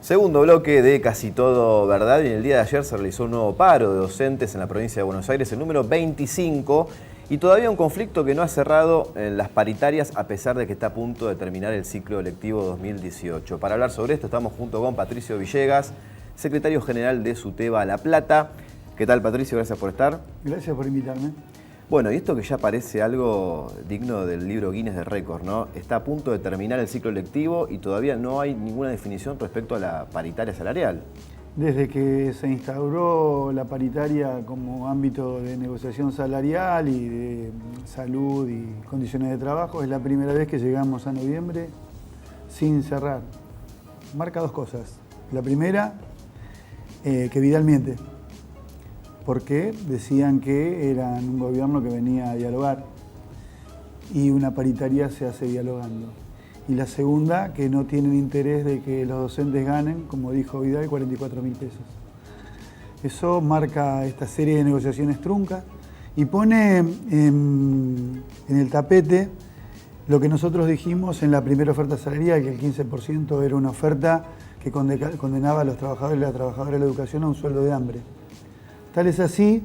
Segundo bloque de Casi Todo Verdad, y en el día de ayer se realizó un nuevo paro de docentes en la provincia de Buenos Aires, el número 25, y todavía un conflicto que no ha cerrado en las paritarias a pesar de que está a punto de terminar el ciclo lectivo 2018. Para hablar sobre esto estamos junto con Patricio Villegas, secretario general de SUTEBA La Plata. ¿Qué tal, Patricio? Gracias por estar. Gracias por invitarme. Bueno, y esto que ya parece algo digno del libro Guinness de récords, ¿no? Está a punto de terminar el ciclo lectivo y todavía no hay ninguna definición respecto a la paritaria salarial. Desde que se instauró la paritaria como ámbito de negociación salarial y de salud y condiciones de trabajo, es la primera vez que llegamos a noviembre sin cerrar. Marca dos cosas. La primera, que Vidal miente, porque decían que eran un gobierno que venía a dialogar y una paritaria se hace dialogando. Y la segunda, que no tienen interés de que los docentes ganen, como dijo Vidal, 44.000 pesos. Eso marca esta serie de negociaciones truncas y pone en el tapete lo que nosotros dijimos en la primera oferta salarial, que el 15% era una oferta que condenaba a los trabajadores y las trabajadoras de la educación a un sueldo de hambre. Tal es así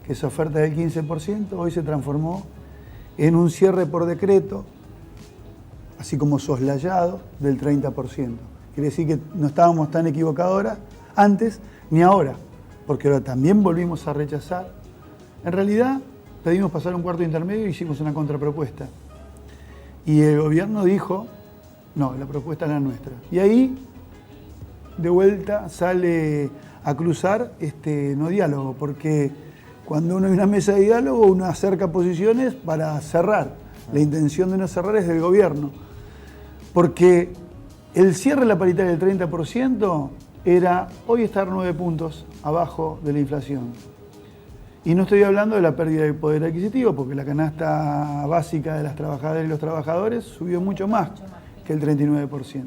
que esa oferta del 15% hoy se transformó en un cierre por decreto, así como soslayado, del 30%. Quiere decir que no estábamos tan equivocados antes ni ahora, porque ahora también volvimos a rechazar. En realidad, pedimos pasar un cuarto intermedio y hicimos una contrapropuesta. Y el gobierno dijo, no, la propuesta es la nuestra. Y ahí, de vuelta, sale a cruzar este no diálogo, porque cuando uno hay una mesa de diálogo, uno acerca posiciones para cerrar. La intención de no cerrar es del gobierno, porque el cierre de la paritaria del 30% era hoy estar 9 puntos abajo de la inflación. Y no estoy hablando de la pérdida de poder adquisitivo, porque la canasta básica de las trabajadoras y los trabajadores subió mucho más que el 39%.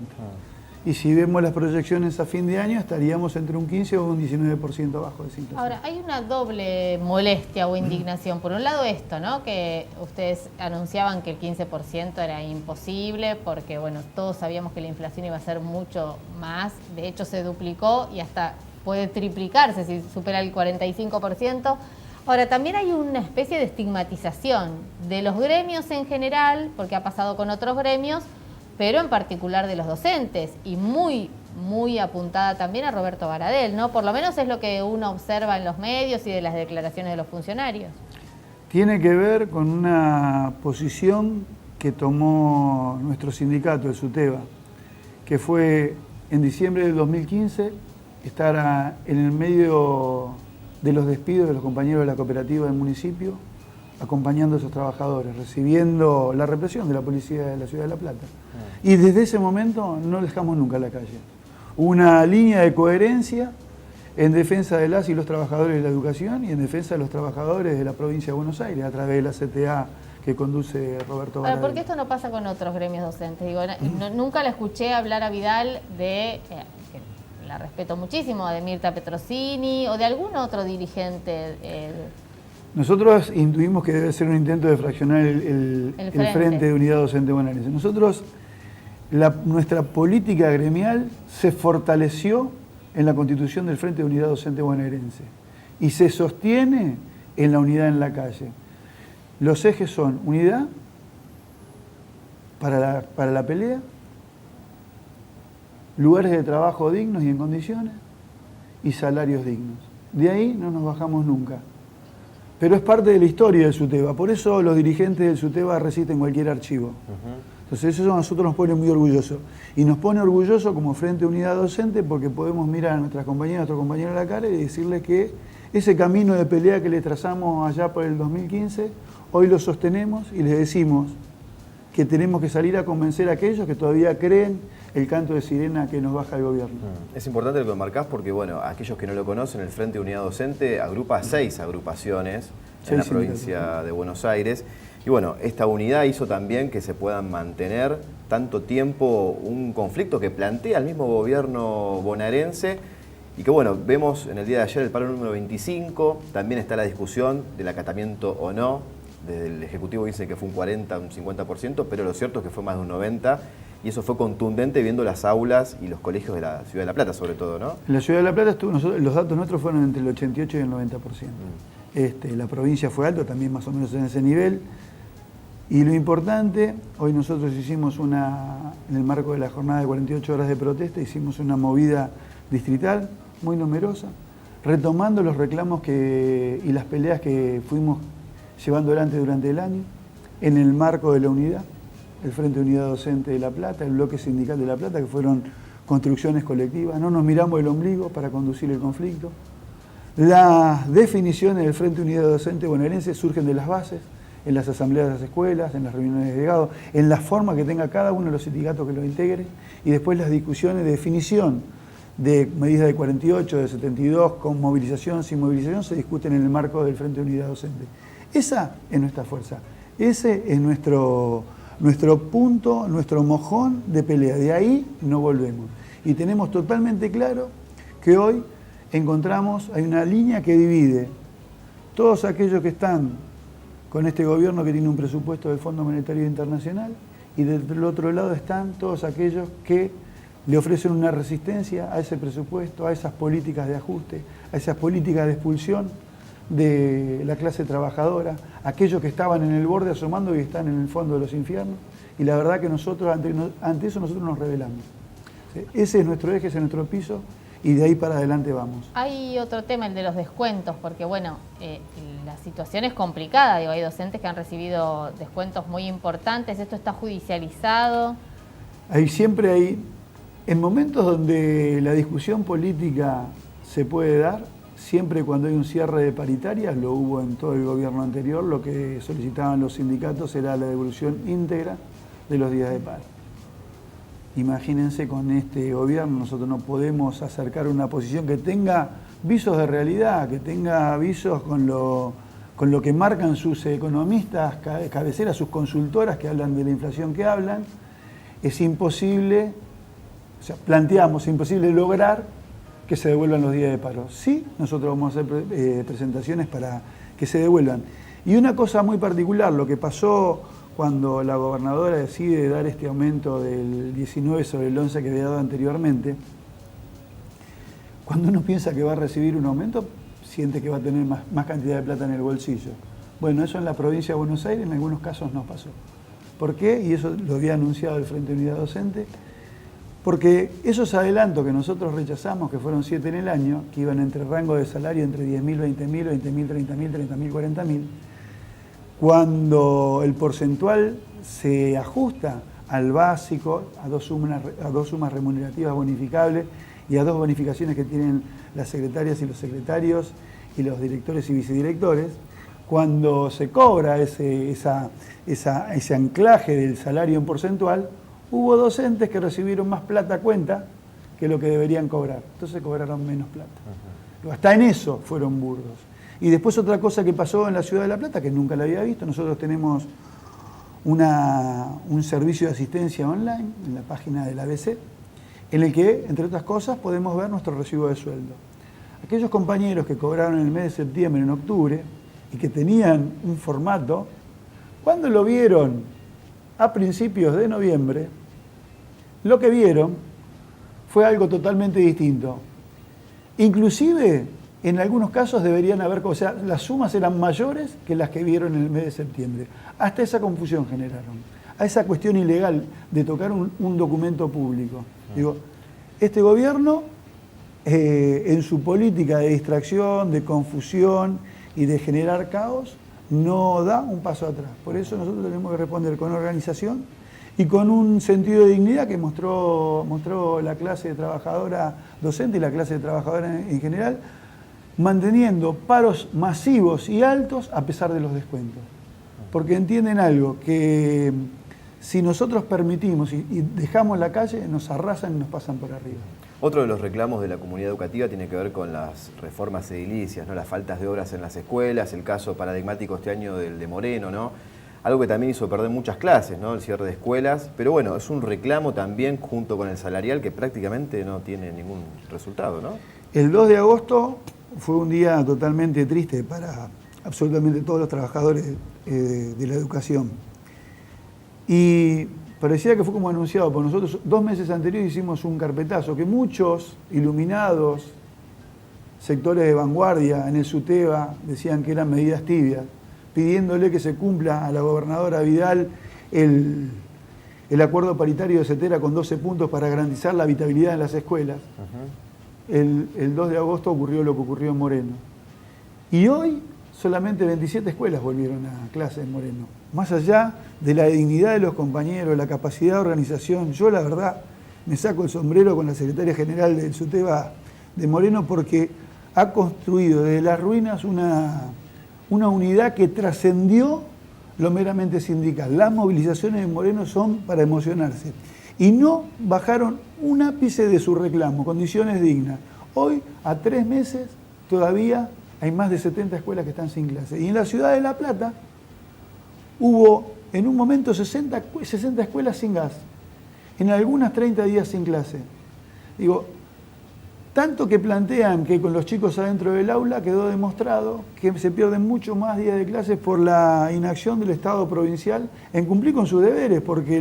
Y si vemos las proyecciones a fin de año, estaríamos entre un 15 o un 19% abajo de esa inflación. Ahora, hay una doble molestia o indignación. Por un lado esto, ¿no? Que ustedes anunciaban que el 15% era imposible porque, bueno, todos sabíamos que la inflación iba a ser mucho más. De hecho, se duplicó y hasta puede triplicarse si supera el 45%. Ahora, también hay una especie de estigmatización de los gremios en general, porque ha pasado con otros gremios, pero en particular de los docentes, y muy apuntada también a Roberto Baradel, ¿no? Por lo menos es lo que uno observa en los medios y de las declaraciones de los funcionarios. Tiene que ver con una posición que tomó nuestro sindicato, el SUTEBA, que fue en diciembre del 2015 estar en el medio de los despidos de los compañeros de la cooperativa del municipio, acompañando a esos trabajadores, recibiendo la represión de la policía de la ciudad de La Plata. Y desde ese momento no dejamos nunca la calle. Una línea de coherencia en defensa de las y los trabajadores de la educación y en defensa de los trabajadores de la provincia de Buenos Aires, a través de la CTA que conduce Roberto Baradel. ¿Por qué esto no pasa con otros gremios docentes? Digo, nunca la escuché hablar a Vidal de, que la respeto muchísimo, de Mirta Petrosini o de algún otro dirigente. Nosotros intuimos que debe ser un intento de fraccionar el Frente de Unidad Docente Bonaerense. Nosotros, nuestra política gremial se fortaleció en la constitución del Frente de Unidad Docente Bonaerense y se sostiene en la unidad en la calle. Los ejes son unidad para la pelea, lugares de trabajo dignos y en condiciones y salarios dignos. De ahí no nos bajamos nunca. Pero es parte de la historia del SUTEBA, por eso los dirigentes del SUTEBA resisten cualquier archivo. Entonces eso a nosotros nos pone muy orgullosos. Y nos pone orgullosos como Frente de Unidad Docente porque podemos mirar a nuestras compañeras, a nuestros compañeros a la cara y decirles que ese camino de pelea que les trazamos allá por el 2015, hoy lo sostenemos y les decimos que tenemos que salir a convencer a aquellos que todavía creen el canto de sirena que nos baja el gobierno. Es importante lo que marcás porque, bueno, aquellos que no lo conocen, el Frente de Unidad Docente agrupa 6 agrupaciones en la provincia de Buenos Aires. Y bueno, esta unidad hizo también que se puedan mantener tanto tiempo un conflicto que plantea el mismo gobierno bonaerense y que, bueno, vemos en el día de ayer el paro número 25, también está la discusión del acatamiento o no. Desde el Ejecutivo dice que fue un 40, un 50%, pero lo cierto es que fue más de un 90%. y eso fue contundente viendo las aulas y los colegios de la Ciudad de La Plata, sobre todo, ¿no? En la Ciudad de La Plata los datos nuestros fueron entre el 88 y el 90%. La provincia fue alto, también más o menos en ese nivel. Y lo importante, hoy nosotros hicimos en el marco de la jornada de 48 horas de protesta, hicimos una movida distrital muy numerosa, retomando los reclamos y las peleas que fuimos llevando adelante durante el año, en el marco de la unidad, el Frente Unidad Docente de La Plata, el Bloque Sindical de La Plata, que fueron construcciones colectivas. No nos miramos el ombligo para conducir el conflicto. Las definiciones del Frente Unidad Docente bonaerense surgen de las bases, en las asambleas de las escuelas, en las reuniones de delegados, en la forma que tenga cada uno de los sindicatos que lo integre, y después las discusiones de definición de medidas de 48, de 72, con movilización, sin movilización, se discuten en el marco del Frente Unidad Docente. Esa es nuestra fuerza, ese es nuestro punto, nuestro mojón de pelea. De ahí no volvemos. Y tenemos totalmente claro que hoy hay una línea que divide todos aquellos que están con este gobierno que tiene un presupuesto del Fondo Monetario Internacional, y del otro lado están todos aquellos que le ofrecen una resistencia a ese presupuesto, a esas políticas de ajuste, a esas políticas de expulsión de la clase trabajadora, aquellos que estaban en el borde asomando y están en el fondo de los infiernos. Y la verdad que nosotros ante eso nosotros nos rebelamos. Ese es nuestro eje, ese es nuestro piso, y de ahí para adelante vamos. Hay otro tema, el de los descuentos, porque bueno, la situación es complicada, digo, hay docentes que han recibido descuentos muy importantes, esto está judicializado. Siempre hay, en momentos donde la discusión política se puede dar, siempre cuando hay un cierre de paritarias, lo hubo en todo el gobierno anterior, lo que solicitaban los sindicatos era la devolución íntegra de los días de paro. Imagínense, con este gobierno nosotros no podemos acercar una posición que tenga visos de realidad, que tenga visos con lo que marcan sus economistas cabeceras, sus consultoras que hablan de la inflación que hablan. Es imposible, planteamos, es imposible lograr que se devuelvan los días de paro. Sí, nosotros vamos a hacer presentaciones para que se devuelvan. Y una cosa muy particular, lo que pasó cuando la gobernadora decide dar este aumento del 19 sobre el 11 que había dado anteriormente, cuando uno piensa que va a recibir un aumento, siente que va a tener más cantidad de plata en el bolsillo. Bueno, eso en la provincia de Buenos Aires en algunos casos no pasó. ¿Por qué? Y eso lo había anunciado el Frente Unidad Docente, porque esos adelantos que nosotros rechazamos, que fueron 7 en el año, que iban entre rango de salario entre 10.000, 20.000, 20.000, 30.000, 30.000, 40.000, cuando el porcentual se ajusta al básico, a dos sumas remunerativas bonificables y a 2 bonificaciones que tienen las secretarias y los secretarios y los directores y vicedirectores, cuando se cobra ese anclaje del salario en porcentual, hubo docentes que recibieron más plata a cuenta que lo que deberían cobrar. Entonces cobraron menos plata. Hasta en eso fueron burdos. Y después otra cosa que pasó en la Ciudad de La Plata, que nunca la había visto, nosotros tenemos un servicio de asistencia online en la página del ABC, en el que, entre otras cosas, podemos ver nuestro recibo de sueldo. Aquellos compañeros que cobraron en el mes de septiembre, en octubre, y que tenían un formato, cuando lo vieron a principios de noviembre, lo que vieron fue algo totalmente distinto. Inclusive, en algunos casos deberían haber, o sea, las sumas eran mayores que las que vieron en el mes de septiembre. Hasta esa confusión generaron, a esa cuestión ilegal de tocar un documento público. Digo, este gobierno, en su política de distracción, de confusión y de generar caos, no da un paso atrás. Por eso nosotros tenemos que responder con organización y con un sentido de dignidad que mostró la clase trabajadora docente y la clase trabajadora en general, manteniendo paros masivos y altos a pesar de los descuentos. Porque entienden algo, que si nosotros permitimos y dejamos la calle, nos arrasan y nos pasan por arriba. Otro de los reclamos de la comunidad educativa tiene que ver con las reformas edilicias, ¿no? Las faltas de obras en las escuelas, el caso paradigmático este año del de Moreno, ¿no? Algo que también hizo perder muchas clases, ¿no? El cierre de escuelas, pero bueno, es un reclamo también junto con el salarial que prácticamente no tiene ningún resultado, ¿no? El 2 de agosto fue un día totalmente triste para absolutamente todos los trabajadores de la educación. Y parecía que fue como anunciado por nosotros. 2 meses anteriores hicimos un carpetazo que muchos iluminados, sectores de vanguardia en el SUTEBA decían que eran medidas tibias, pidiéndole que se cumpla a la gobernadora Vidal el acuerdo paritario de CETERA con 12 puntos para garantizar la habitabilidad en las escuelas. El 2 de agosto ocurrió lo que ocurrió en Moreno. Y hoy solamente 27 escuelas volvieron a clase en Moreno. Más allá de la dignidad de los compañeros, la capacidad de organización, yo la verdad me saco el sombrero con la secretaria general del SUTEBA de Moreno porque ha construido desde las ruinas una unidad que trascendió lo meramente sindical. Las movilizaciones en Moreno son para emocionarse. Y no bajaron un ápice de su reclamo, condiciones dignas. Hoy, a 3 meses, todavía hay más de 70 escuelas que están sin clase. Y en la ciudad de La Plata hubo en un momento 60 escuelas sin gas. En algunas 30 días sin clase. Digo, tanto que plantean que con los chicos adentro del aula quedó demostrado que se pierden mucho más días de clases por la inacción del Estado provincial en cumplir con sus deberes, porque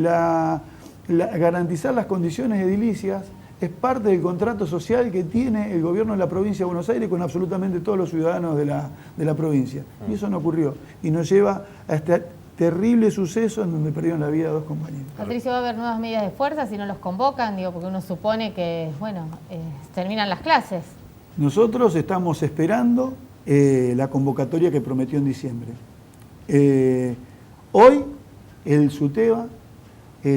garantizar las condiciones edilicias es parte del contrato social que tiene el gobierno de la provincia de Buenos Aires con absolutamente todos los ciudadanos de la provincia. Y eso no ocurrió. Y nos lleva a este terrible suceso en donde perdieron la vida 2 compañeros. Patricio, ¿va a haber nuevas medidas de fuerza si no los convocan? Digo, porque uno supone que, bueno, terminan las clases. Nosotros estamos esperando la convocatoria que prometió en diciembre. Hoy el SUTEBA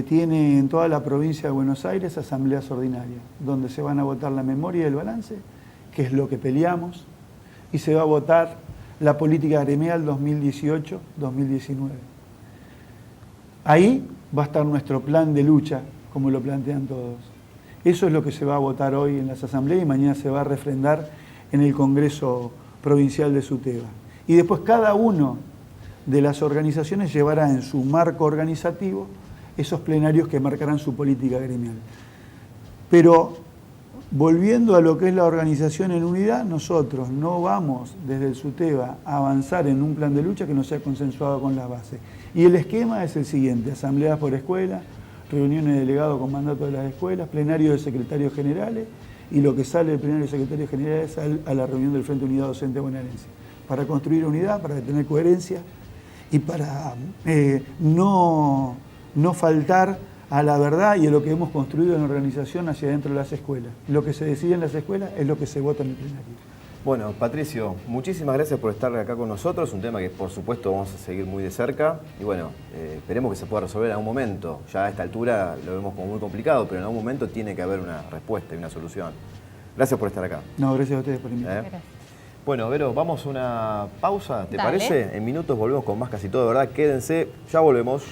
tiene en toda la provincia de Buenos Aires asambleas ordinarias, donde se van a votar la memoria y el balance, que es lo que peleamos, y se va a votar la política gremial 2018-2019. Ahí va a estar nuestro plan de lucha, como lo plantean todos. Eso es lo que se va a votar hoy en las asambleas y mañana se va a refrendar en el Congreso Provincial de SUTEBA. Y después cada uno de las organizaciones llevará en su marco organizativo esos plenarios que marcarán su política gremial. Pero volviendo a lo que es la organización en unidad, nosotros no vamos desde el SUTEBA a avanzar en un plan de lucha que no sea consensuado con las bases. Y el esquema es el siguiente: asambleas por escuela, reuniones de delegados con mandato de las escuelas, plenario de secretarios generales, y lo que sale del plenario de secretarios generales a la reunión del Frente Unidad Docente Bonaerense, para construir unidad, para tener coherencia y para no faltar a la verdad y a lo que hemos construido en la organización hacia dentro de las escuelas. Lo que se decide en las escuelas es lo que se vota en el plenario. Bueno, Patricio, muchísimas gracias por estar acá con nosotros, un tema que por supuesto vamos a seguir muy de cerca y bueno, esperemos que se pueda resolver en algún momento. Ya a esta altura lo vemos como muy complicado, pero en algún momento tiene que haber una respuesta y una solución. Gracias por estar acá. No, gracias a ustedes por invitarme. Bueno, Vero, vamos a una pausa, ¿te Dale. parece? En minutos volvemos con más Casi Todo de Verdad, quédense, ya volvemos.